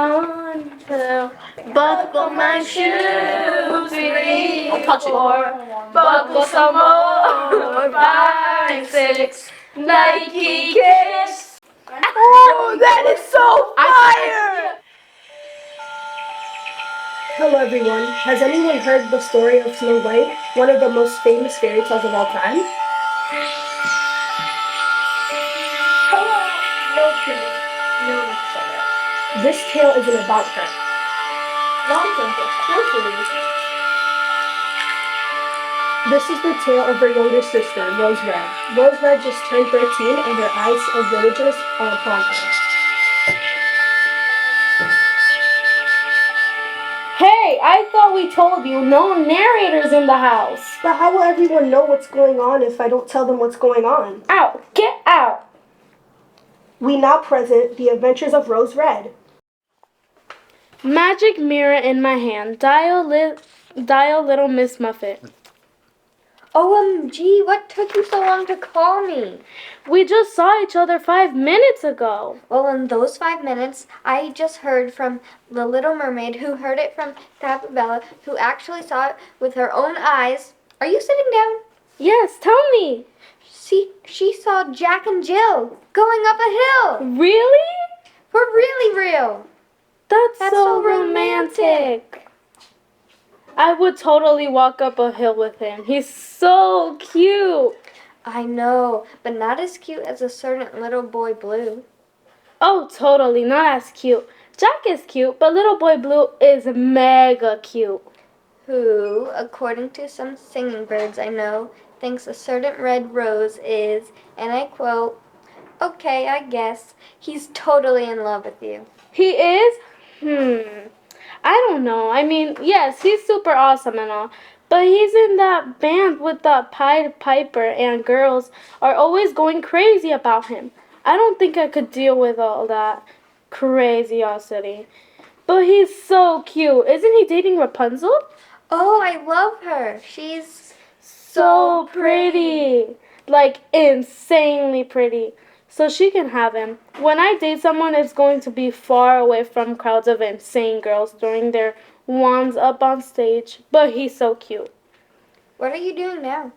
one, two. Buckle my shoes, 3, 4. Buckle some more, 5, 6. Nike kicks. Oh, that is so fire! Hello everyone, has anyone heard the story of Snow White, one of the most famous fairy tales of all time? This tale isn't about her. Nonsense, of course it is. This is the tale of her younger sister, Rose Red. Rose Red just turned 13 and her eyes of villagers are upon her. Hey, I thought we told you no narrators in the house. But how will everyone know what's going on if I don't tell them what's going on? Out, get out. We now present the adventures of Rose Red. Magic mirror in my hand. Dial little Miss Muffet. OMG, what took you so long to call me? We just saw each other 5 minutes ago. Well, in those 5 minutes, I just heard from the Little Mermaid, who heard it from Capabella, who actually saw it with her own eyes. Are you sitting down? Yes, tell me. She saw Jack and Jill going up a hill. Really? For really real. That's so so romantic. I would totally walk up a hill with him. He's so cute. I know, but not as cute as a certain little boy Blue. Oh, totally, not as cute. Jack is cute, but little boy Blue is mega cute. Who, according to some singing birds I know, thinks a certain red rose is, and I quote, "Okay, I guess, he's totally in love with you." He is? I don't know. I mean, yes, he's super awesome and all, but he's in that band with the Pied Piper and girls are always going crazy about him. I don't think I could deal with all that craziosity. But he's so cute. Isn't he dating Rapunzel? Oh, I love her. She's So pretty. Like, insanely pretty. So she can have him. When I date someone, it's going to be far away from crowds of insane girls throwing their wands up on stage. But he's so cute. What are you doing now?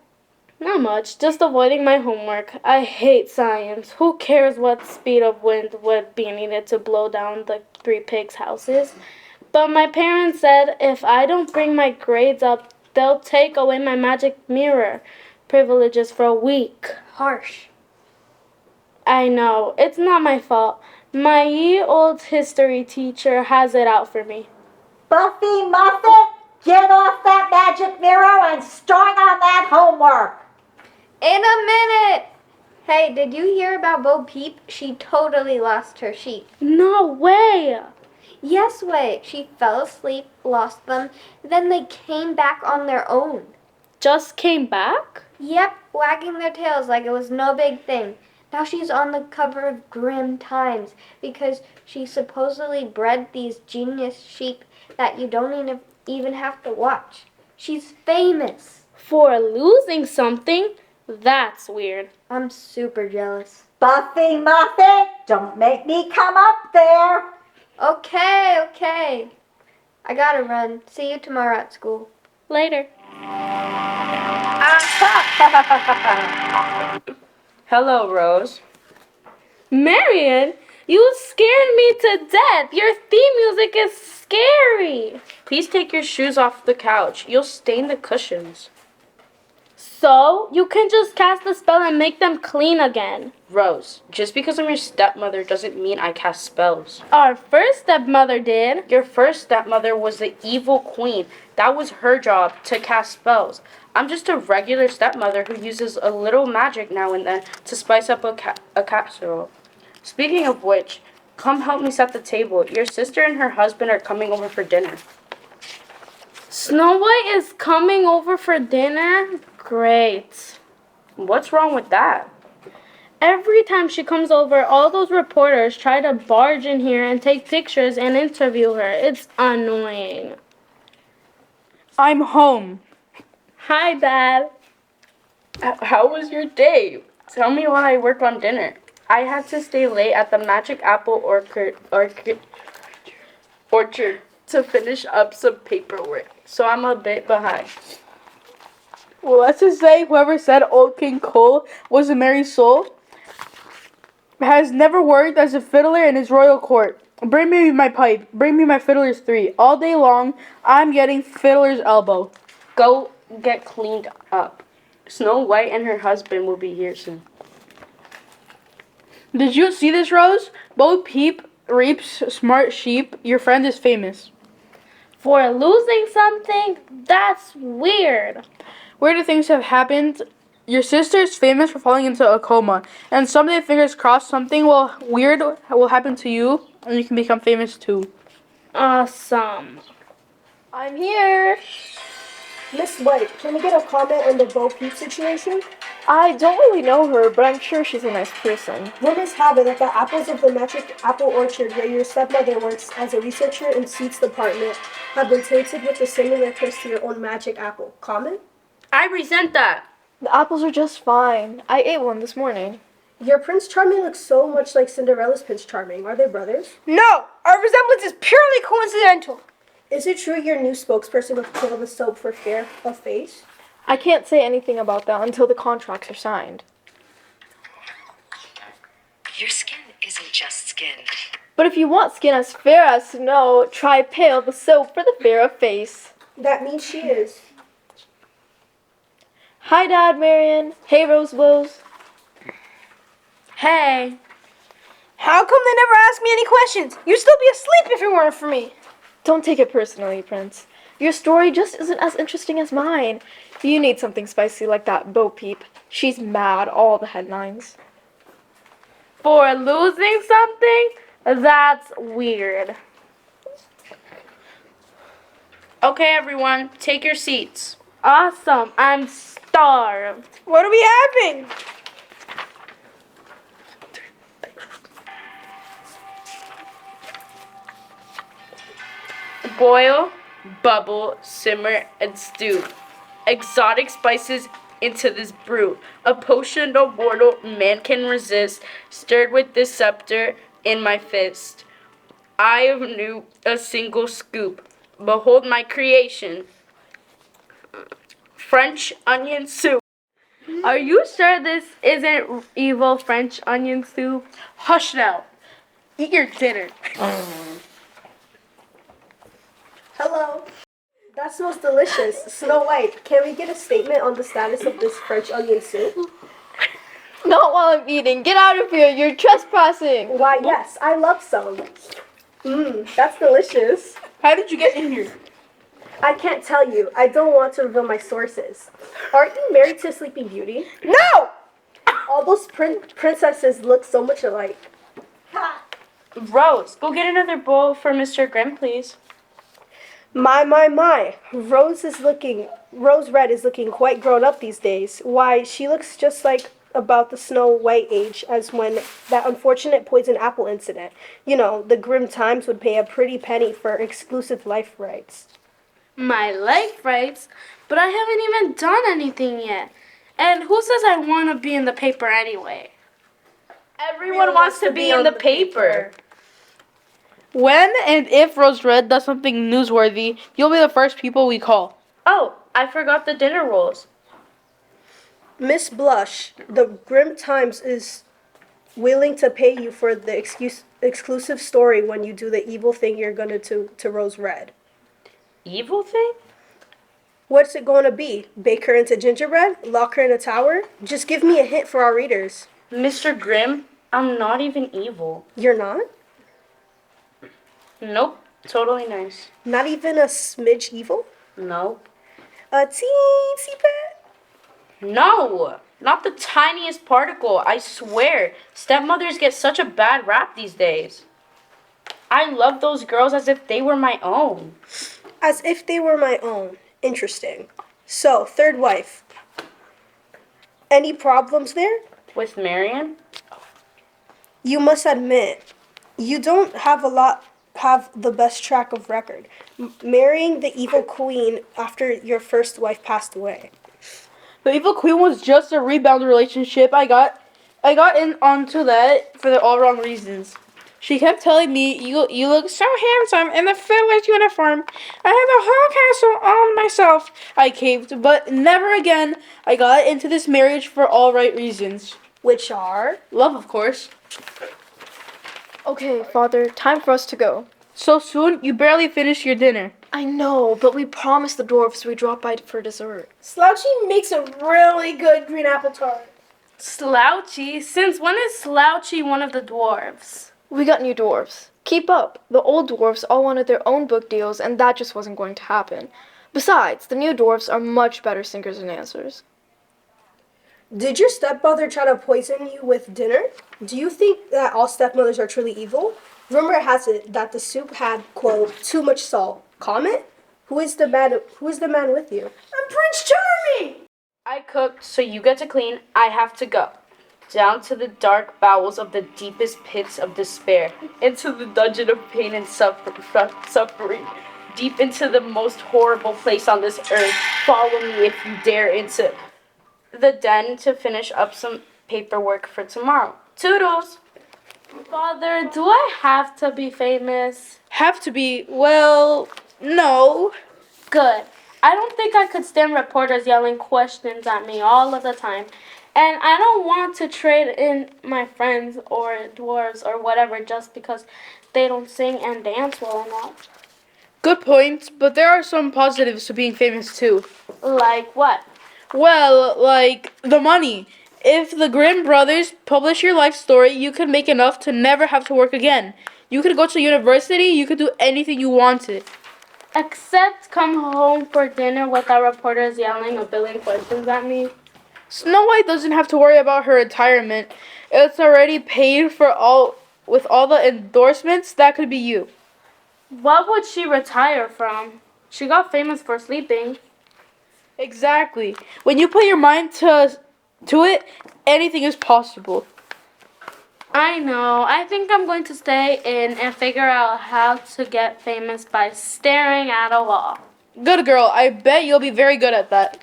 Not much, just avoiding my homework. I hate science. Who cares what speed of wind would be needed to blow down the 3 pigs' houses? But my parents said if I don't bring my grades up, they'll take away my magic mirror privileges for a week. Harsh. I know, it's not my fault. My ye old history teacher has it out for me. Buffy Muffet, get off that magic mirror and start on that homework. In a minute! Hey, did you hear about Bo Peep? She totally lost her sheep. No way! Yes way. She fell asleep, lost them, then they came back on their own. Just came back? Yep, wagging their tails like it was no big thing. Now she's on the cover of Grim Times because she supposedly bred these genius sheep that you don't even have to watch. She's famous. For losing something? That's weird. I'm super jealous. Buffy Muffet, don't make me come up there. Okay. I gotta run. See you tomorrow at school. Later. Hello, Rose. Marion, you scared me to death. Your theme music is scary. Please take your shoes off the couch. You'll stain the cushions. So, you can just cast a spell and make them clean again. Rose, just because I'm your stepmother doesn't mean I cast spells. Our first stepmother did. Your first stepmother was the evil queen. That was her job, to cast spells. I'm just a regular stepmother who uses a little magic now and then to spice up a casserole. Speaking of which, come help me set the table. Your sister and her husband are coming over for dinner. Snow White is coming over for dinner? Great. What's wrong with that? Every time she comes over, all those reporters try to barge in here and take pictures and interview her. It's annoying. I'm home. Hi, Dad. How was your day? Tell me while I work on dinner. I had to stay late at the Magic Apple Orchard orchard to finish up some paperwork, so I'm a bit behind. Well, let's just say whoever said Old King Cole was a merry soul has never worked as a fiddler in his royal court. Bring me my pipe. Bring me my fiddler's three. All day long, I'm getting fiddler's elbow. Go get cleaned up. Snow White and her husband will be here soon. Did you see this, Rose? Bo Peep reaps smart sheep. Your friend is famous. For losing something? That's weird. Weirder things have happened. Your sister is famous for falling into a coma. And someday, fingers crossed, something weird will happen to you, and you can become famous too. Awesome. I'm here. Miss White, can we get a comment on the Bo Peep situation? I don't really know her, but I'm sure she's a nice person. Rumors have it that the apples of the magic apple orchard where your stepmother works as a researcher in seeds department have been tainted with a similar taste to your own magic apple. Comment? I resent that. The apples are just fine. I ate one this morning. Your Prince Charming looks so much like Cinderella's Prince Charming. Are they brothers? No, our resemblance is purely coincidental. Is it true your new spokesperson will kill the soap for fair of face? I can't say anything about that until the contracts are signed. Your skin isn't just skin. But if you want skin as fair as snow, try Pale, the soap for the fair of face. That means she is. Hi, Dad, Marion. Hey, Rose Rose. Hey. How come they never ask me any questions? You'd still be asleep if it weren't for me. Don't take it personally, Prince. Your story just isn't as interesting as mine. You need something spicy like that Bo Peep. She's mad, all the headlines. For losing something? That's weird. Okay, everyone, take your seats. Awesome. I'm starved. What are we having? Boil, bubble, simmer, and stew. Exotic spices into this brew. A potion no mortal man can resist, stirred with this scepter in my fist. I knew a single scoop. Behold my creation. French onion soup. Are you sure this isn't evil French onion soup? Hush now. Eat your dinner. Hello. That smells delicious. Snow White, can we get a statement on the status of this French onion soup? Not while I'm eating. Get out of here. You're trespassing. Why, yes, I love some. That's delicious. How did you get in here? I can't tell you. I don't want to reveal my sources. Aren't you married to Sleeping Beauty? No! All those princesses look so much alike. Rose, go get another bowl for Mr. Grimm, please. My. Rose Red is looking quite grown up these days. Why, she looks just like about the Snow White age as when that unfortunate poison apple incident. You know, the grim times would pay a pretty penny for exclusive life rights. My life rights? But I haven't even done anything yet. And who says I want to be in the paper anyway? Everyone wants to be in the paper. When and if Rose Red does something newsworthy, you'll be the first people we call. Oh, I forgot the dinner rolls. Miss Blush, the Grim Times is willing to pay you for the exclusive story when you do the evil thing you're gonna do to Rose Red. Evil thing? What's it gonna be? Bake her into gingerbread? Lock her in a tower? Just give me a hint for our readers. Mr. Grimm, I'm not even evil. You're not? Nope, totally nice. Not even a smidge evil? No. A teensy bit? No, not the tiniest particle, I swear. Stepmothers get such a bad rap these days. I love those girls as if they were my own. As if they were my own. Interesting. So, third wife. Any problems there? With Marion? You must admit, you don't have the best track of record. Marrying the evil queen after your first wife passed away. The Evil Queen was just a rebound relationship. I got in onto that for the all wrong reasons. She kept telling me, you look so handsome in the fiddler's uniform. I have the whole castle all myself. I caved, but never again. I got into this marriage for all right reasons. Which are? Love, of course. Okay, Father, time for us to go. So soon? You barely finished your dinner. I know, but we promised the dwarfs we'd drop by for dessert. Slouchy makes a really good green apple tart. Slouchy? Since when is Slouchy one of the dwarves? We got new dwarfs. Keep up. The old dwarfs all wanted their own book deals, and that just wasn't going to happen. Besides, the new dwarfs are much better singers and dancers. Did your stepmother try to poison you with dinner? Do you think that all stepmothers are truly evil? Rumor has it that the soup had, quote, too much salt. Comment? Who is the man with you? I'm Prince Charming! I cooked, so you get to clean. I have to go. Down to the dark bowels of the deepest pits of despair, into the dungeon of pain and suffering, deep into the most horrible place on this earth. Follow me if you dare into the den to finish up some paperwork for tomorrow. Toodles! Father, do I have to be famous? Have to be, well, no. Good. I don't think I could stand reporters yelling questions at me all of the time. And I don't want to trade in my friends or dwarves or whatever just because they don't sing and dance well enough. Good point, but there are some positives to being famous too. Like what? Well, like the money. If the Grimm brothers publish your life story, you could make enough to never have to work again. You could go to university, you could do anything you wanted. Except come home for dinner without reporters yelling or billing questions at me. Snow White doesn't have to worry about her retirement. It's already paid for with all the endorsements. That could be you. What would she retire from? She got famous for sleeping. Exactly. When you put your mind to it, anything is possible. I know. I think I'm going to stay in and figure out how to get famous by staring at a wall. Good girl. I bet you'll be very good at that.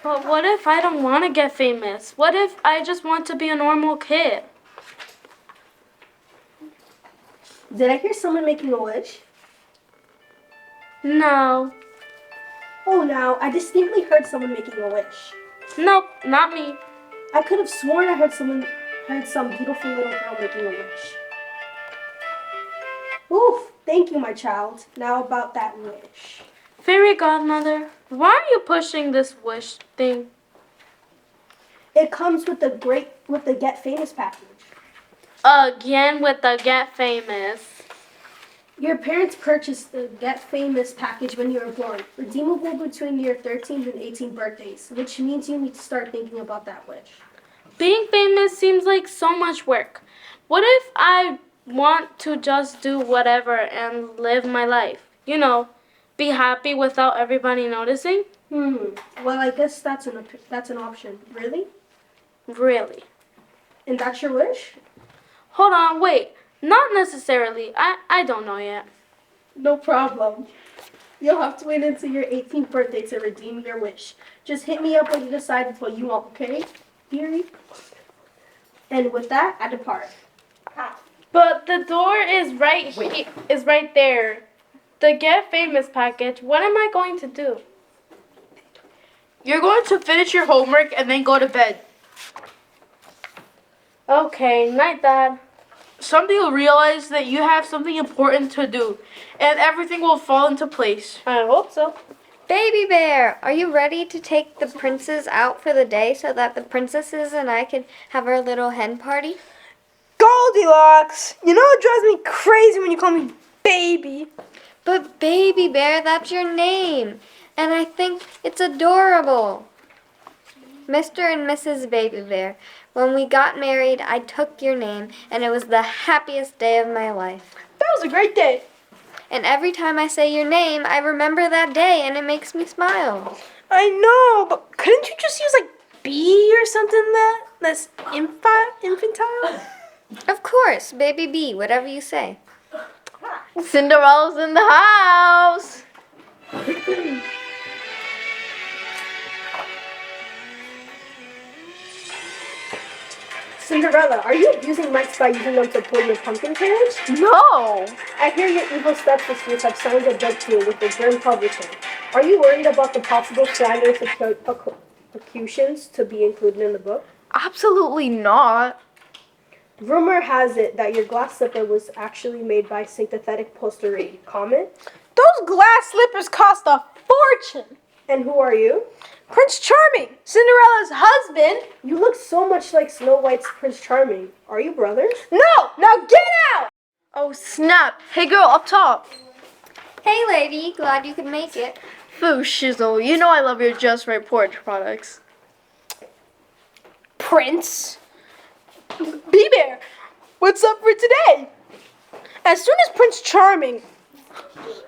But what if I don't want to get famous? What if I just want to be a normal kid? Did I hear someone making a wish? No. Oh, now, I distinctly heard someone making a wish. Nope, not me. I could have sworn I heard some beautiful little girl making a wish. Oof, thank you, my child. Now about that wish. Fairy godmother, why are you pushing this wish thing? It comes with the Get Famous package. Again with the Get Famous. Your parents purchased the Get Famous package when you were born, redeemable between your 13th and 18th birthdays, which means you need to start thinking about that wish. Being famous seems like so much work. What if I want to just do whatever and live my life? You know, be happy without everybody noticing? Well, I guess that's an option. Really? Really? And that's your wish? Hold on, wait. Not necessarily. I don't know yet. No problem. You'll have to wait until your 18th birthday to redeem your wish. Just hit me up when you decide what you want, okay? Dearie? And with that, I depart. But the door is right there. The Get Famous package. What am I going to do? You're going to finish your homework and then go to bed. Okay, night, Dad. Someday you'll realize that you have something important to do, and everything will fall into place. I hope so. Baby Bear, are you ready to take the princes out for the day so that the princesses and I can have our little hen party? Goldilocks! You know it drives me crazy when you call me baby. But Baby Bear, that's your name, and I think it's adorable. Mr. and Mrs. Baby Bear, when we got married, I took your name, and it was the happiest day of my life. That was a great day. And every time I say your name, I remember that day, and it makes me smile. I know, but couldn't you just use like B or something that's infantile? Of course, Baby B, whatever you say. Cinderella's in the house. Cinderella, are you abusing mics by using them to pull your pumpkin carriage? No! I hear your evil stepsisters have signed a book deal with the Grim Publishing. Are you worried about the possible slanders accusations to be included in the book? Absolutely not. Rumor has it that your glass slipper was actually made by sympathetic posterity. Comment? Those glass slippers cost a fortune. And who are you? Prince Charming, Cinderella's husband. You look so much like Snow White's Prince Charming. Are you brothers? No, now get out. Oh, snap. Hey, girl, up top. Hey, lady, glad you could make it. Foo shizzle, you know I love your Just Right porridge products. Prince. B-Bear, what's up for today? As soon as Prince Charming,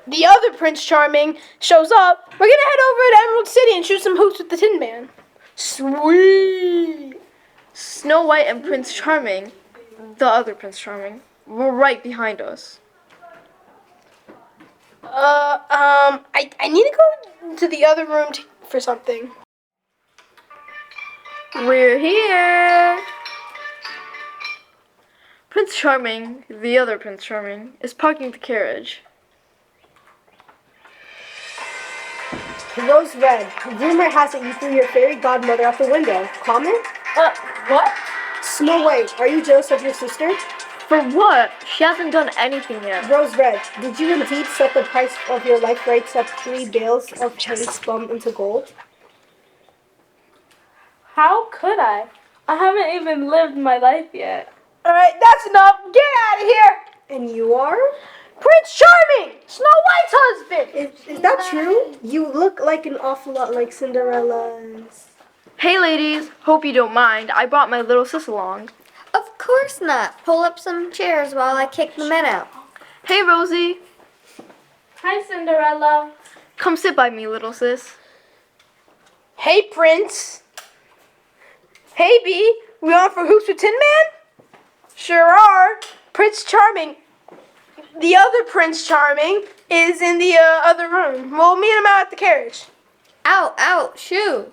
the other Prince Charming, shows up, we're gonna head over to Emerald City and shoot some hoops with the Tin Man. Sweet. Snow White and Prince Charming, the other Prince Charming, were right behind us. I need to go to the other room for something. We're here! Prince Charming, the other Prince Charming, is parking the carriage. Rose Red, rumor has it you threw your fairy godmother out the window. Comment? What? Snow White, are you jealous of your sister? For what? She hasn't done anything yet. Rose Red, did you indeed set the price of your life rights at 3 bales of hay spun into gold? How could I? I haven't even lived my life yet. All right, that's enough. Get out of here. And you are? Prince Charming, Snow White's husband. Is that true? You look like an awful lot like Cinderella's. Hey ladies, hope you don't mind. I brought my little sis along. Of course not. Pull up some chairs while I kick the men out. Hey Rosie, Hi, Cinderella. come sit by me, little sis. Hey, Prince. Hey, B. We on for hoops with Tin Man? Sure are. Prince Charming, the other Prince Charming, is in the other room. We'll meet him out at the carriage. Ow, shoo.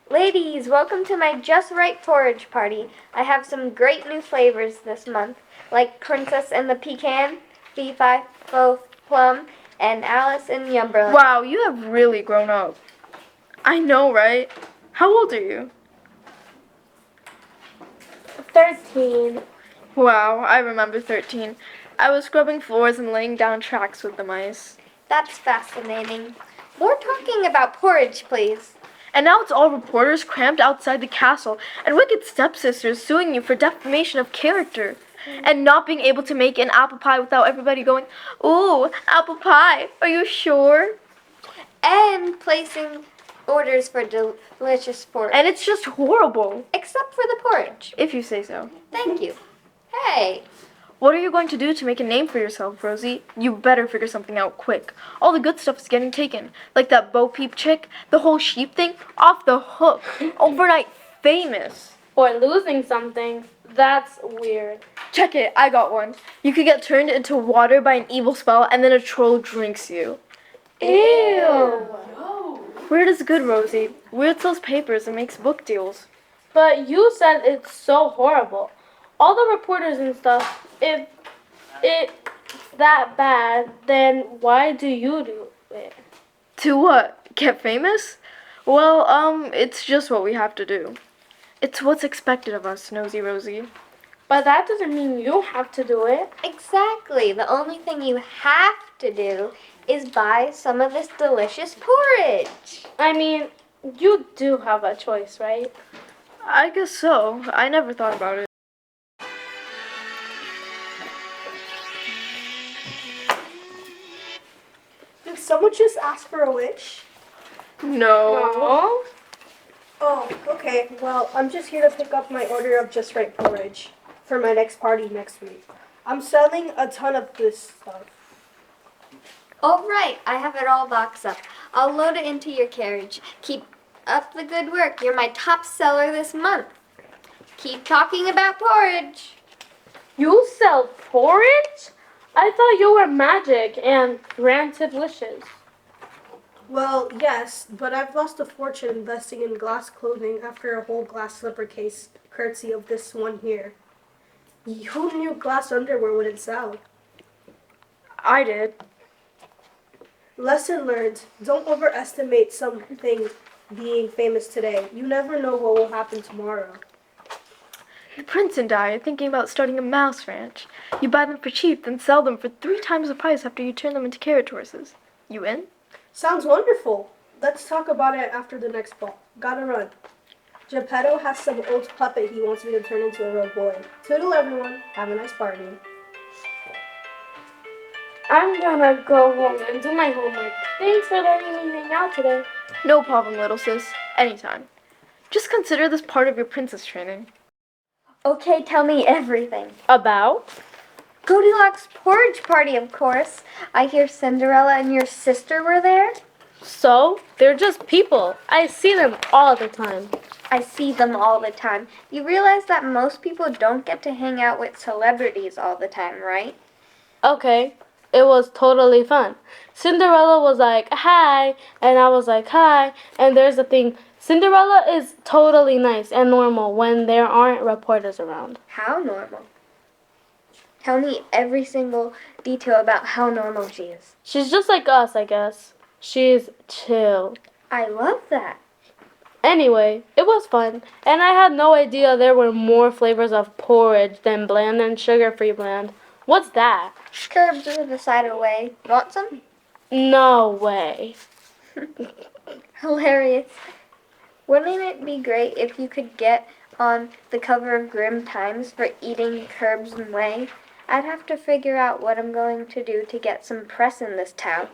Ladies, welcome to my Just Right porridge party. I have some great new flavors this month, like Princess and the Pecan, Fee-Fi, Faux Plum, and Alice in Yumberland. Wow, you have really grown up. I know, right? How old are you? 13. Wow, I remember 13. I was scrubbing floors and laying down tracks with the mice. That's fascinating. More talking about porridge, please. And now it's all reporters cramped outside the castle and wicked stepsisters suing you for defamation of character. And not being able to make an apple pie without everybody going, ooh, apple pie, are you sure? And placing orders for delicious porridge. And it's just horrible, Except for the porridge. if you say so. Thank you. Hey. What are you going to do to make a name for yourself, Rosie? You better figure something out quick. All the good stuff is getting taken. Like that Bo Peep chick, the whole sheep thing, off the hook. Overnight famous. Or losing something. That's weird. Check it, I got one. You could get turned into water by an evil spell and then a troll drinks you. Ew. Weird is good, Rosie. Weird sells papers and makes book deals. But you said it's so horrible. All the reporters and stuff, if it's that bad, then why do you do it? To what? Get famous? Well, it's just what we have to do. It's what's expected of us, Nosy Rosie. But that doesn't mean you have to do it. Exactly. The only thing you have to do is buy some of this delicious porridge. I mean, you do have a choice, right? I guess so. I never thought about it. Did someone just ask for a wish? No. Oh, okay. Well, I'm just here to pick up my order of Just Right porridge for my next party next week. I'm selling a ton of this stuff. All right, I have it all boxed up. I'll load it into your carriage. Keep up the good work. You're my top seller this month. Keep talking about porridge. You sell porridge? I thought you were magic and granted wishes. Well, yes, but I've lost a fortune investing in glass clothing after a whole glass slipper case courtesy of this one here. Who knew glass underwear wouldn't sell? I did. Lesson learned. Don't overestimate something being famous today. You never know what will happen tomorrow. The prince and I are thinking about starting a mouse ranch. You buy them for cheap, then sell them for 3 times the price after you turn them into carriage horses. You in? Sounds wonderful. Let's talk about it after the next ball. Gotta run. Geppetto has some old puppet he wants me to turn into a real boy. Toodle everyone. Have a nice party. I'm gonna go home and do my homework. Thanks for letting me hang out today. No problem, little sis. Anytime. Just consider this part of your princess training. Okay, tell me everything. About? Goldilocks' porridge party, of course. I hear Cinderella and your sister were there. So, they're just people. I see them all the time. I see them all the time. You realize that most people don't get to hang out with celebrities all the time, right? Okay, it was totally fun. Cinderella was like, hi, and I was like, hi, and there's the thing. Cinderella is totally nice and normal when there aren't reporters around. How normal? Tell me every single detail about how normal she is. She's just like us, I guess. She's chill. I love that. Anyway, it was fun, and I had no idea there were more flavors of porridge than bland and sugar-free bland. What's that? Curbs are the side away. Want some? No way. Hilarious. Wouldn't it be great if you could get on the cover of Grim Times for eating curbs and whey? I'd have to figure out what I'm going to do to get some press in this town.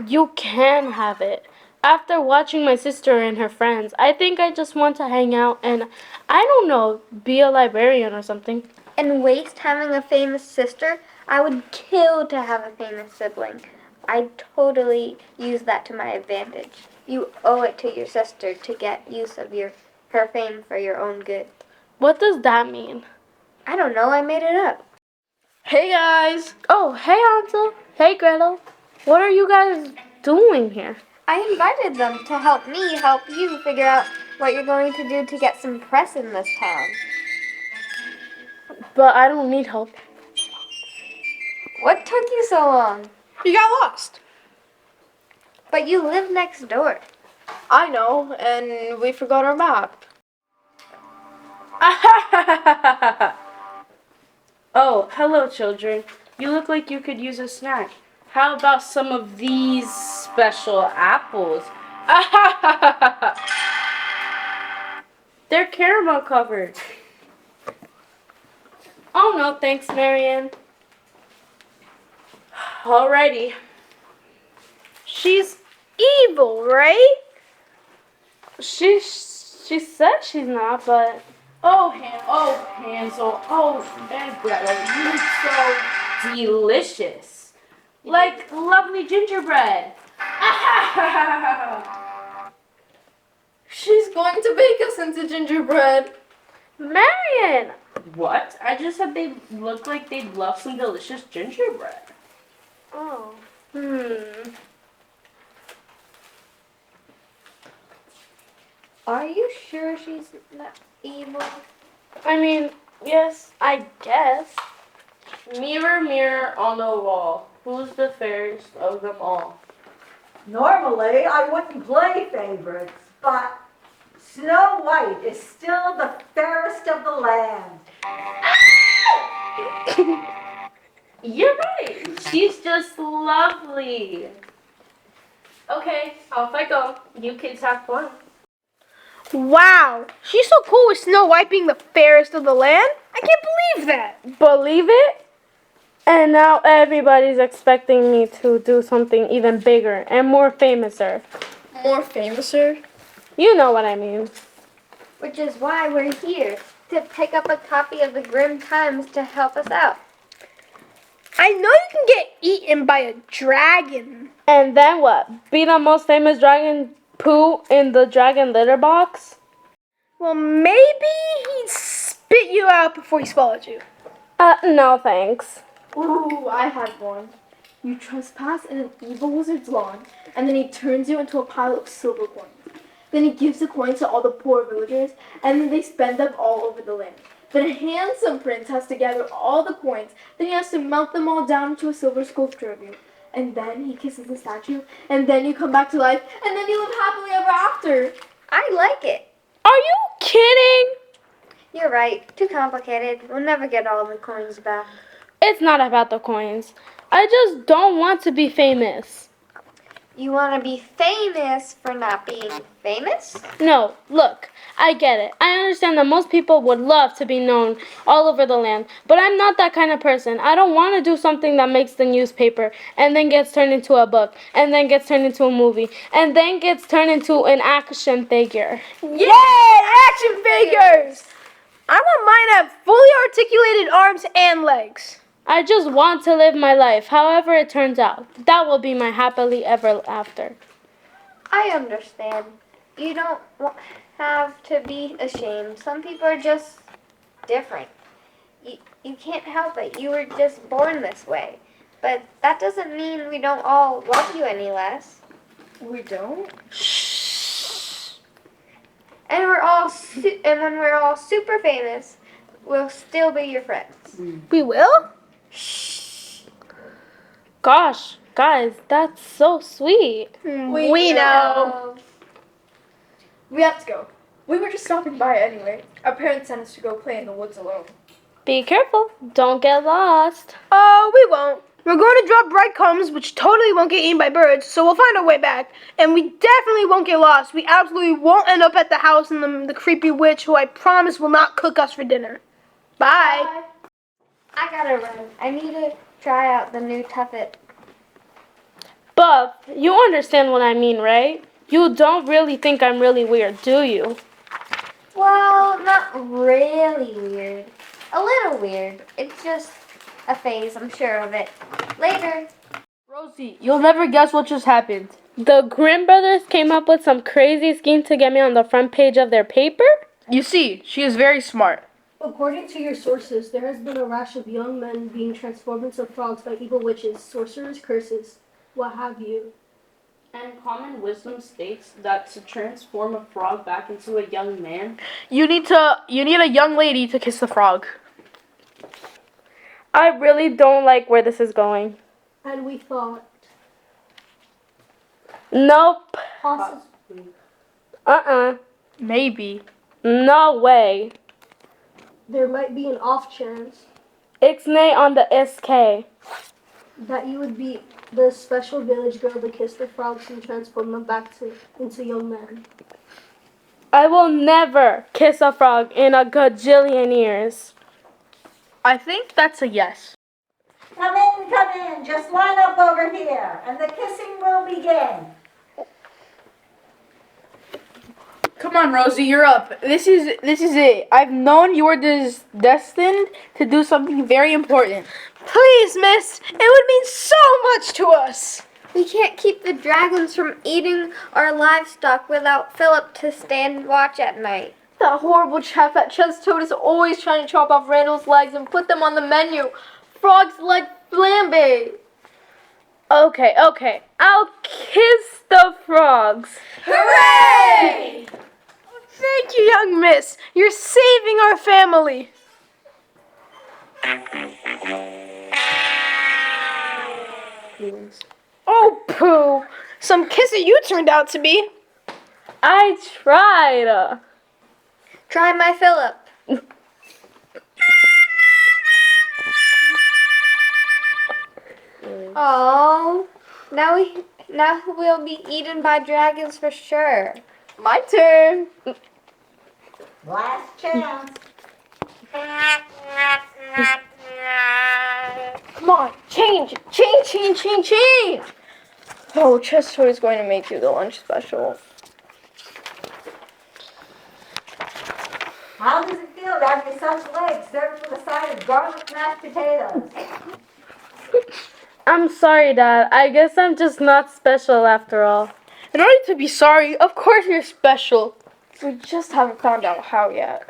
You can have it. After watching my sister and her friends, I think I just want to hang out and, I don't know, be a librarian or something. And waste having a famous sister? I would kill to have a famous sibling. I'd totally use that to my advantage. You owe it to your sister to get use of her fame for your own good. What does that mean? I don't know, I made it up. Hey guys! Oh, hey Hansel. Hey Gretel. What are you guys doing here? I invited them to help me help you figure out what you're going to do to get some press in this town. But I don't need help. What took you so long? You got lost. But you live next door. I know, and we forgot our map. Oh, hello, children. You look like you could use a snack. How about some of these special apples? They're caramel covered. Oh no, thanks, Marianne. Alrighty. She's evil, right? She said she's not, but Oh, Hansel. Oh, and Gretel, you look so delicious. Like lovely gingerbread. She's going to bake us into gingerbread. Marianne. What? I just said they look like they'd love some delicious gingerbread. Oh. Are you sure she's not evil? I mean, yes, I guess. Mirror, mirror on the wall, who's the fairest of them all? Normally, I wouldn't play favorites, but Snow White is still the fairest of the land. You're right. She's just lovely. Okay, off I go. You kids have fun. Wow. She's so cool with Snow White being the fairest of the land. I can't believe that. Believe it? And now everybody's expecting me to do something even bigger and more famouser. More famouser? You know what I mean. Which is why we're here, to pick up a copy of the Grim Times to help us out. I know you can get eaten by a dragon. And then what? Be the most famous dragon poo in the dragon litter box? Well, maybe he'd spit you out before he swallowed you. No thanks. Ooh, I have one. You trespass in an evil wizard's lawn, and then he turns you into a pile of silver coins. Then he gives the coins to all the poor villagers, and then they spend them all over the land. Then a handsome prince has to gather all the coins. Then he has to melt them all down into a silver sculpture of you. And then he kisses the statue, and then you come back to life, and then you live happily ever after. I like it. Are you kidding? You're right. Too complicated. We'll never get all the coins back. It's not about the coins. I just don't want to be famous. You want to be famous for not being famous? No, look, I get it. I understand that most people would love to be known all over the land, but I'm not that kind of person. I don't want to do something that makes the newspaper and then gets turned into a book and then gets turned into a movie and then gets turned into an action figure. Yay! Action figures! I want mine to have fully articulated arms and legs. I just want to live my life, however it turns out. That will be my happily ever after. I understand. You don't have to be ashamed. Some people are just different. You can't help it. You were just born this way. But that doesn't mean we don't all love you any less. We don't? And and when we're all super famous, we'll still be your friends. We will? Gosh, guys, that's so sweet. We know. We have to go. We were just stopping by anyway. Our parents sent us to go play in the woods alone. Be careful. Don't get lost. Oh, we won't. We're going to drop breadcrumbs, which totally won't get eaten by birds, so we'll find our way back. And we definitely won't get lost. We absolutely won't end up at the house and the creepy witch who I promise will not cook us for dinner. Bye. I gotta run. I need to try out the new Tuffet. But you understand what I mean, right? You don't really think I'm really weird, do you? Well, not really weird. A little weird. It's just a phase, I'm sure of it. Later. Rosie, you'll never guess what just happened. The Grimm brothers came up with some crazy scheme to get me on the front page of their paper? You see, she is very smart. According to your sources, there has been a rash of young men being transformed into frogs by evil witches, sorcerers, curses, what have you. And common wisdom states that to transform a frog back into a young man, You need a young lady to kiss the frog. I really don't like where this is going. And we thought, Nope. possibly, Maybe. No way. there might be an off chance Ixnay on the SK. that you would be the special village girl to kiss the frogs and transform them back into young men. I will never kiss a frog in a gajillion years. I think that's a yes. Come in, just line up over here, and the kissing will begin. Come on, Rosie, you're up. This is it. I've known you were destined to do something very important. Please, miss. It would mean so much to us. We can't keep the dragons from eating our livestock without Philip to stand watch at night. That horrible chef at Chess Toad is always trying to chop off Randall's legs and put them on the menu. Frog's leg flambe. Okay. I'll kiss the frogs. Hooray! Thank you, young miss. You're saving our family. Oh, pooh. Some kisser you turned out to be. I tried. Try my Philip. Oh, now we'll be eaten by dragons for sure. My turn. Last chance. Come on, change. Oh, Chess Toad is going to make you the lunch special. How does it feel to have your son's legs served with a side of garlic mashed potatoes? I'm sorry, Dad. I guess I'm just not special after all. In order to be sorry, of course you're special. We just haven't found out how yet.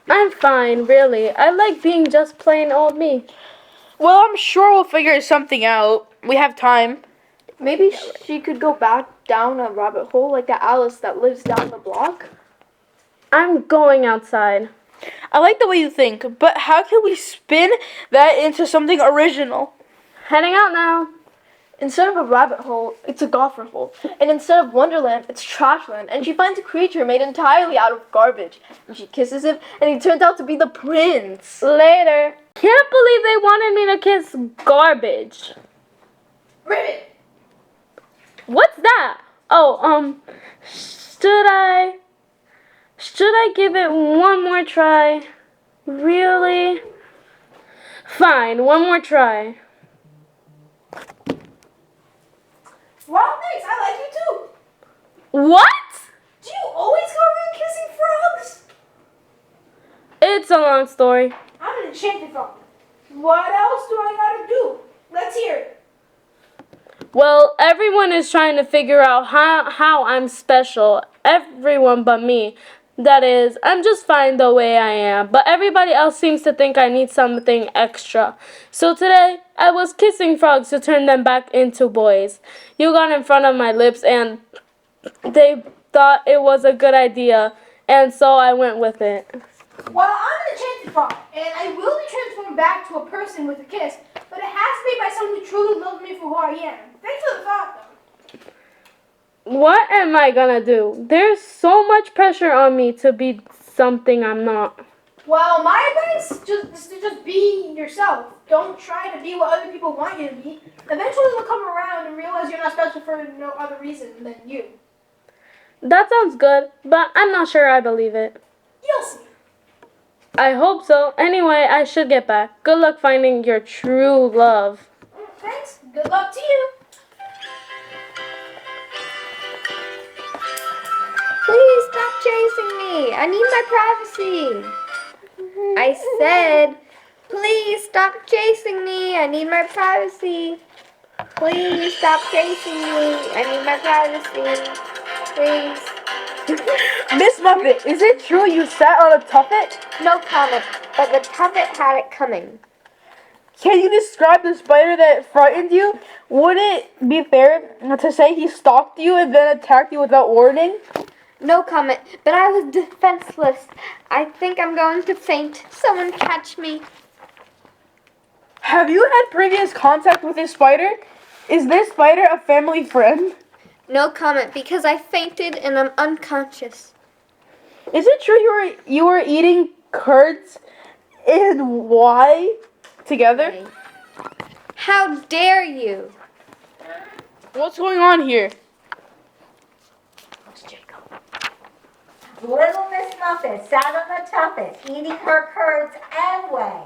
I'm fine, really. I like being just plain old me. Well, I'm sure we'll figure something out. We have time. Maybe she could go back down a rabbit hole like that Alice that lives down the block. I'm going outside. I like the way you think, but how can we spin that into something original? Heading out now. Instead of a rabbit hole, it's a gopher hole. And instead of Wonderland, it's Trashland. And she finds a creature made entirely out of garbage. And she kisses him, and he turns out to be the prince. Later. Can't believe they wanted me to kiss garbage. Ribbit. What's that? Oh, should I give it one more try? Really? Fine, one more try. Wow, thanks. I like you too. What? Do you always go around kissing frogs? It's a long story. I'm an enchanted frog. What else do I gotta do? Let's hear it. Well, everyone is trying to figure out how I'm special. Everyone but me. That is, I'm just fine the way I am. But everybody else seems to think I need something extra. So today, I was kissing frogs to turn them back into boys. You got in front of my lips and they thought it was a good idea. And so I went with it. Well, I'm an enchanted frog, and I will be transformed back to a person with a kiss, but it has to be by someone who truly loves me for who I am. Thanks for the thought, though. What am I gonna do? There's so much pressure on me to be something I'm not. Well, my advice is to just be yourself. Don't try to be what other people want you to be. Eventually they'll come around and realize you're not special for no other reason than you. That sounds good, but I'm not sure I believe it. You'll see. I hope so. Anyway, I should get back. Good luck finding your true love. Thanks. Good luck to you. Please stop chasing me. I need my privacy. I said, please stop chasing me. I need my privacy. Please stop chasing me. I need my privacy. Please. Miss Muffet, is it true you sat on a tuffet? No comment, but the tuffet had it coming. Can you describe the spider that frightened you? Would it be fair to say he stalked you and then attacked you without warning? No comment, but I was defenseless. I think I'm going to faint. Someone catch me. Have you had previous contact with this spider? Is this spider a family friend? No comment, because I fainted and I'm unconscious. Is it true you were eating curds and why together? How dare you? What's going on here? Little Miss Muffet sat on the tuffet, eating her curds and whey.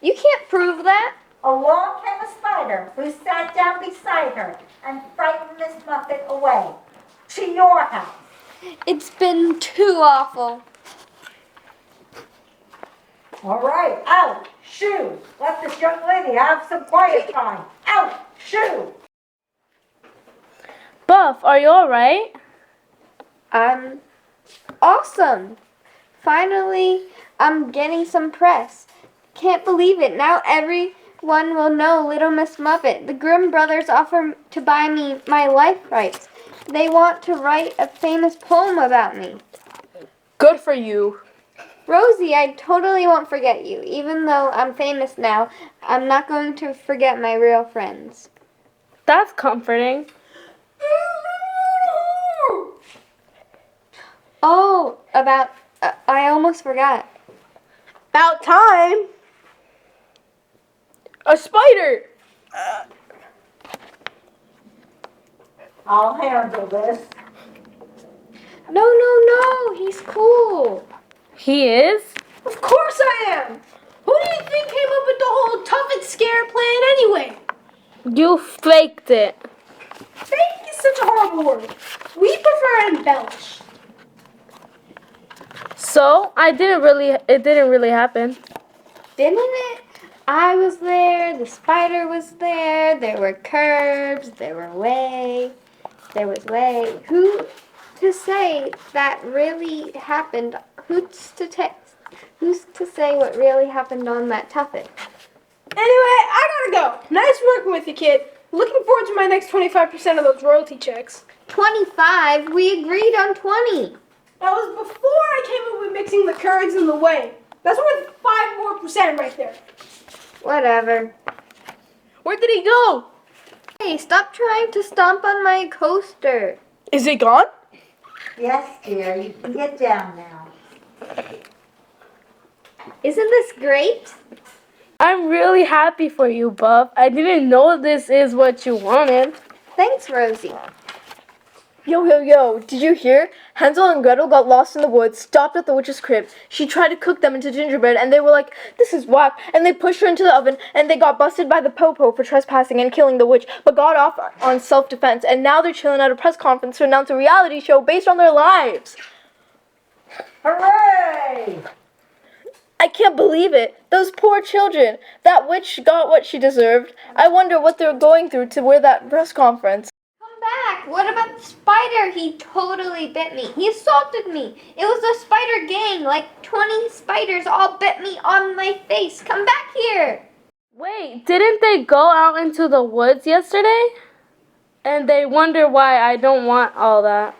You can't prove that. Along came a spider who sat down beside her and frightened Miss Muffet away to your house. It's been too awful. All right, out, shoo. Let this young lady have some quiet time. Out, shoo. Buff, are you alright? I'm awesome. Finally, I'm getting some press. Can't believe it. Now everyone will know Little Miss Muffet. The Grimm brothers offer to buy me my life rights. They want to write a famous poem about me. Good for you. Rosie, I totally won't forget you. Even though I'm famous now, I'm not going to forget my real friends. That's comforting. Oh, I almost forgot. About time. A spider. I'll handle this. No, he's cool. He is? Of course I am. Who do you think came up with the whole Tuffet scare plan anyway? You faked it. Fake is such a horrible word. We prefer embellish. So, it didn't really happen. Didn't it? I was there, the spider was there, there were curbs, there was way. Who to say that really happened? Who's to say what really happened on that tuffet? Anyway, I gotta go. Nice working with you, kid. Looking forward to my next 25% of those royalty checks. 25? We agreed on 20. That was before I came up with mixing the curds in the whey. That's worth 5% more right there. Whatever. Where did he go? Hey, stop trying to stomp on my coaster. Is it gone? Yes, dear, you can get down now. Isn't this great? I'm really happy for you, Buff. I didn't know this is what you wanted. Thanks, Rosie. Yo, did you hear? Hansel and Gretel got lost in the woods, stopped at the witch's crib. She tried to cook them into gingerbread, and they were like, this is whack. And they pushed her into the oven, and they got busted by the Popo for trespassing and killing the witch, but got off on self-defense. And now they're chilling at a press conference to announce a reality show based on their lives. Hooray! I can't believe it. Those poor children. That witch got what she deserved. I wonder what they're going through to wear that press conference. Come back. What about the spider? He totally bit me. He assaulted me. It was a spider gang. Like 20 spiders all bit me on my face. Come back here. Wait, didn't they go out into the woods yesterday? And they wonder why I don't want all that.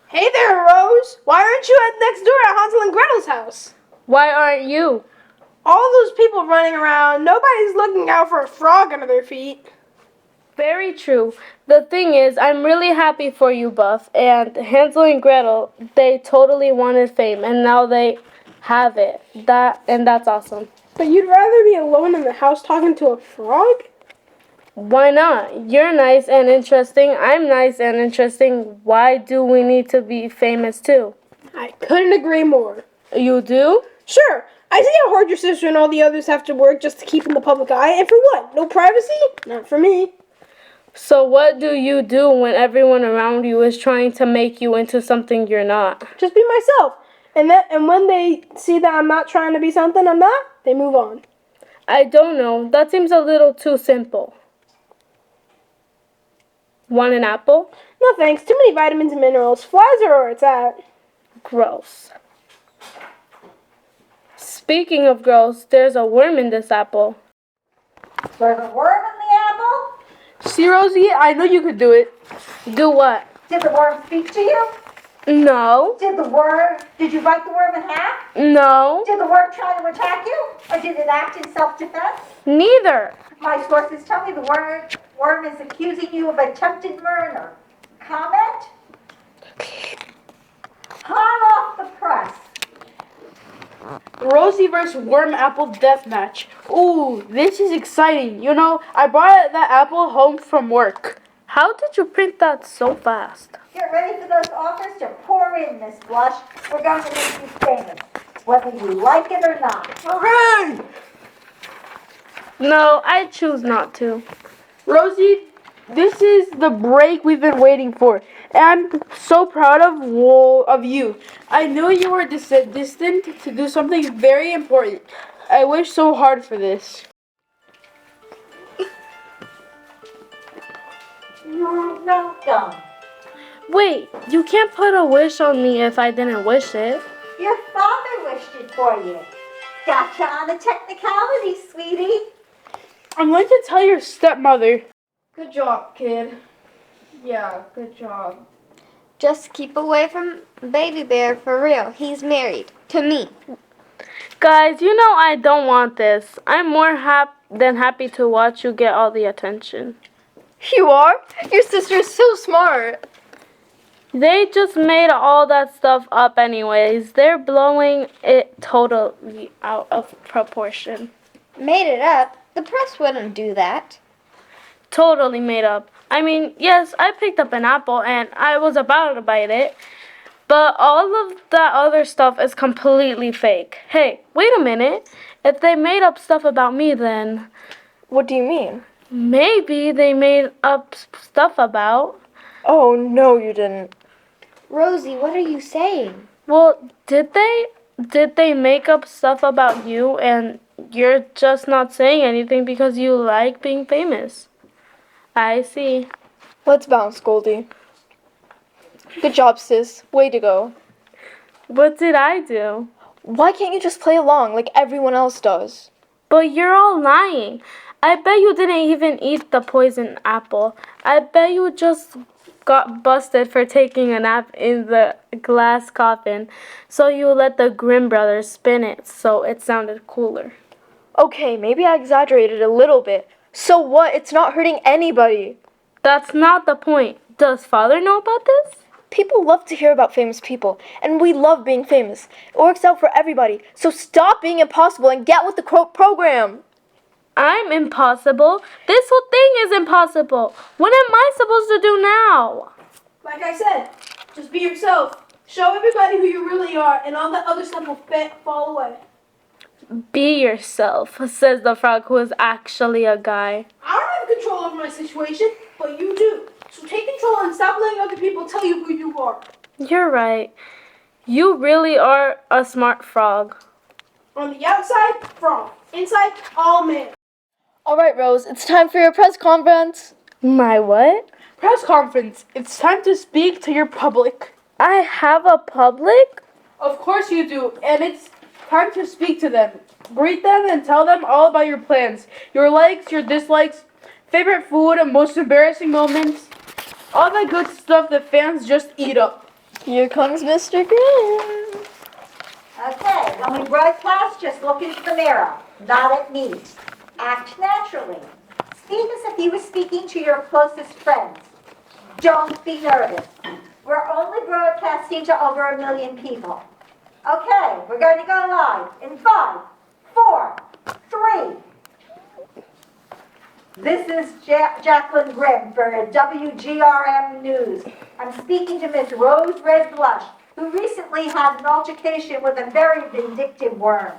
Hey there, Rose. Why aren't you at next door at Hansel and Gretel's house? Why aren't you? All those people running around, nobody's looking out for a frog under their feet. Very true. The thing is, I'm really happy for you, Buff. And Hansel and Gretel, they totally wanted fame, and now they have it. That's awesome. But you'd rather be alone in the house talking to a frog? Why not? You're nice and interesting. I'm nice and interesting. Why do we need to be famous too? I couldn't agree more. You do? Sure, I see how hard your sister and all the others have to work just to keep in the public eye, and for what? No privacy? Not for me. So what do you do when everyone around you is trying to make you into something you're not? Just be myself. And when they see that I'm not trying to be something I'm not, they move on. I don't know. That seems a little too simple. Want an apple? No thanks, too many vitamins and minerals. Flies are where it's at. Gross. Speaking of gross, there's a worm in this apple. There's a worm in the apple? See, Rosie, I know you could do it. Do what? Did the worm speak to you? No. Did you bite the worm in half? No. Did the worm try to attack you? Or did it act in self-defense? Neither. My sources tell me the worm is accusing you of attempted murder. Comment? Hot off the press. Rosie vs. Worm Apple Deathmatch. Ooh, this is exciting. You know, I brought that apple home from work. How did you print that so fast? Get ready for those offers to pour in, Miss Blush. We're going to make you famous, whether you like it or not. Hooray! No, I choose not to. Rosie, this is the break we've been waiting for. And I'm so proud of you. I knew you were destined to do something very important. I wish so hard for this. You're welcome. Wait, you can't put a wish on me if I didn't wish it. Your father wished it for you. Gotcha on the technicality, sweetie. I'm going to tell your stepmother. Good job, kid. Yeah, good job. Just keep away from Baby Bear for real. He's married to me. Guys, you know I don't want this. I'm more than happy to watch you get all the attention. You are? Your sister is so smart. They just made all that stuff up anyways. They're blowing it totally out of proportion. Made it up. The press wouldn't do that. Totally made up. I mean, yes, I picked up an apple and I was about to bite it, but all of that other stuff is completely fake. Hey, wait a minute. If they made up stuff about me, then What do you mean? maybe they made up stuff about... Oh, no, you didn't. Rosie, what are you saying? Well, did they? Did they make up stuff about you and you're just not saying anything because you like being famous? I see. Let's bounce, Goldie. Good job, sis. Way to go. What did I do? Why can't you just play along like everyone else does? But you're all lying. I bet you didn't even eat the poison apple. I bet you just got busted for taking a nap in the glass coffin. So you let the Grimm brothers spin it so it sounded cooler. Okay, maybe I exaggerated a little bit. So what? It's not hurting anybody. That's not the point. Does father know about this? People love to hear about famous people, and we love being famous. It works out for everybody. So stop being impossible and get with the program. I'm impossible. This whole thing is impossible. What am I supposed to do now? Like I said, just be yourself. Show everybody who you really are, and all that other stuff will fall away. Be yourself, says the frog who is actually a guy. I don't have control over my situation, but you do. So take control and stop letting other people tell you who you are. You're right. You really are a smart frog. On the outside, frog. Inside, all man. All right, Rose, it's time for your press conference. My what? Press conference. It's time to speak to your public. I have a public? Of course you do, and it's time to speak to them. Greet them and tell them all about your plans, your likes, your dislikes, favorite food, and most embarrassing moments. All that good stuff that fans just eat up. Here comes Mr. Grimm. Okay, when we broadcast, just look into the mirror, not at me. Act naturally. Speak as if you were speaking to your closest friends. Don't be nervous. We're only broadcasting to over 1 million people. Okay, we're going to go live in 5, 4, 3. This is Jacqueline Grimm for WGRM News. I'm speaking to Miss Rose Red Blush, who recently had an altercation with a very vindictive worm.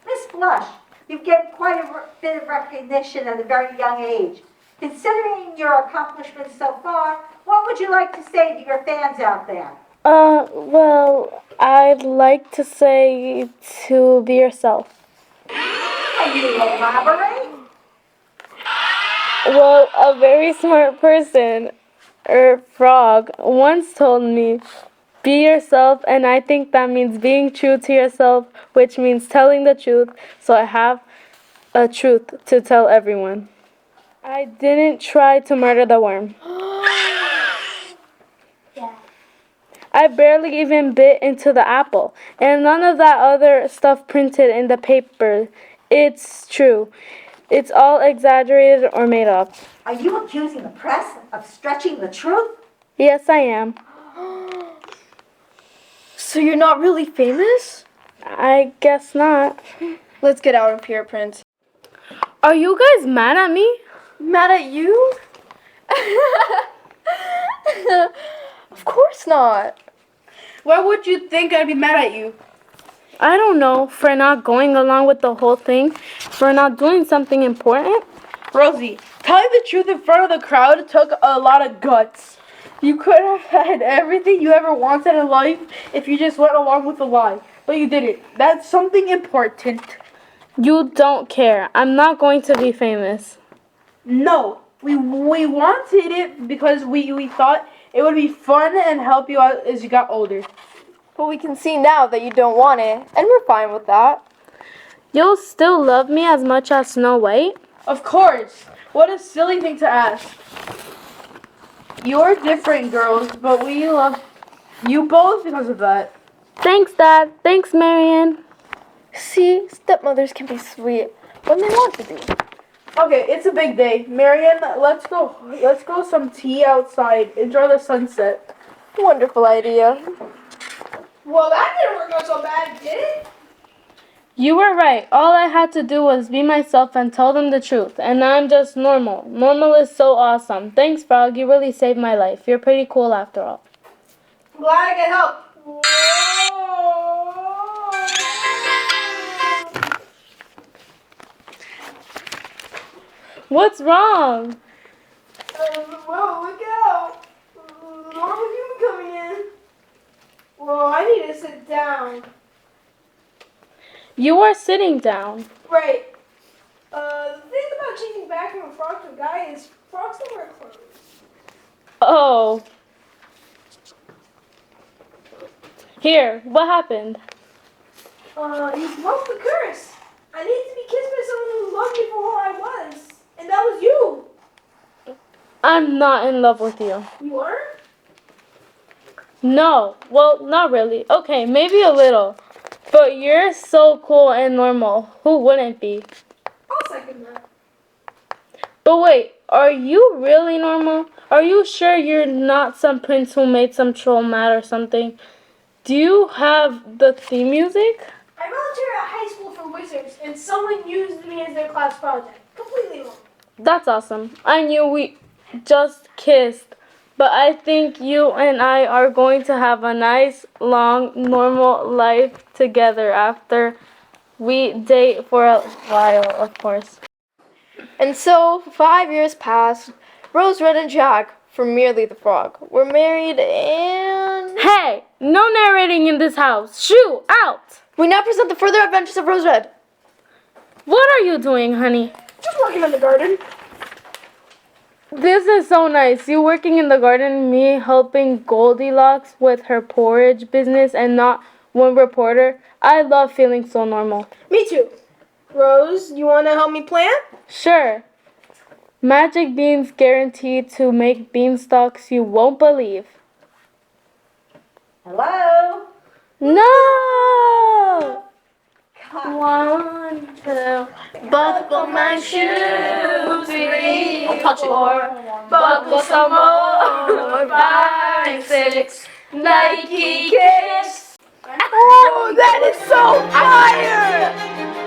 Miss Blush, you've gained quite a bit of recognition at a very young age. Considering your accomplishments so far, what would you like to say to your fans out there? Well, I'd like to say to be yourself. Can you elaborate? Well, a very smart person, frog, once told me, be yourself, and I think that means being true to yourself, which means telling the truth, so I have a truth to tell everyone. I didn't try to murder the worm. I barely even bit into the apple, and none of that other stuff printed in the paper. It's true. It's all exaggerated or made up. Are you accusing the press of stretching the truth? Yes, I am. So you're not really famous? I guess not. Let's get out of here, Prince. Are you guys mad at me? Mad at you? Of course not. Why would you think I'd be mad at you? I don't know, for not going along with the whole thing, for not doing something important. Rosie, telling the truth in front of the crowd took a lot of guts. You could have had everything you ever wanted in life if you just went along with the lie. But you didn't. That's something important. You don't care. I'm not going to be famous. No, we wanted it because we thought it would be fun and help you out as you got older. But we can see now that you don't want it, and we're fine with that. You'll still love me as much as Snow White? Of course. What a silly thing to ask. You're different, girls, but we love you both because of that. Thanks, Dad. Thanks, Marion. See, stepmothers can be sweet when they want to be. Okay, it's a big day. Marion, let's go. Let's go some tea outside. Enjoy the sunset. Wonderful idea. Well, that didn't work out so bad, did it? You were right. All I had to do was be myself and tell them the truth. And I'm just normal. Normal is so awesome. Thanks, Frog. You really saved my life. You're pretty cool after all. I'm glad I could help. Whoa. What's wrong? Whoa, look out. Normal human coming in. Well, I need to sit down. You are sitting down. Right. The thing about changing back from a frog to a guy is frogs don't wear clothes. Oh. Here, what happened? You broke the curse. I need to be kissed by someone who loved me for who I was. And that was you. I'm not in love with you. You are? No, well, not really. Okay, maybe a little. But you're so cool and normal. Who wouldn't be? I'll second that. But wait, are you really normal? Are you sure you're not some prince who made some troll mad or something? Do you have the theme music? I volunteer at high school for wizards, and someone used me as their class project. Completely normal. That's awesome. I knew we just kissed. But I think you and I are going to have a nice, long, normal life together after we date for a while, of course. And so, 5 years passed. Rose Red and Jack, for Merely the Frog, were married and... Hey, no narrating in this house. Shoo, out! We now present the further adventures of Rose Red. What are you doing, honey? Just working in the garden. This is so nice. You working in the garden, me helping Goldilocks with her porridge business, and not one reporter. I love feeling so normal. Me too. Rose, you want to help me plant? Sure. Magic beans guaranteed to make beanstalks you won't believe. Hello? No! One, two, buckle my shoes, 3, 4, buckle some more, 5, 6, Nike kicks. Oh, that is so fire!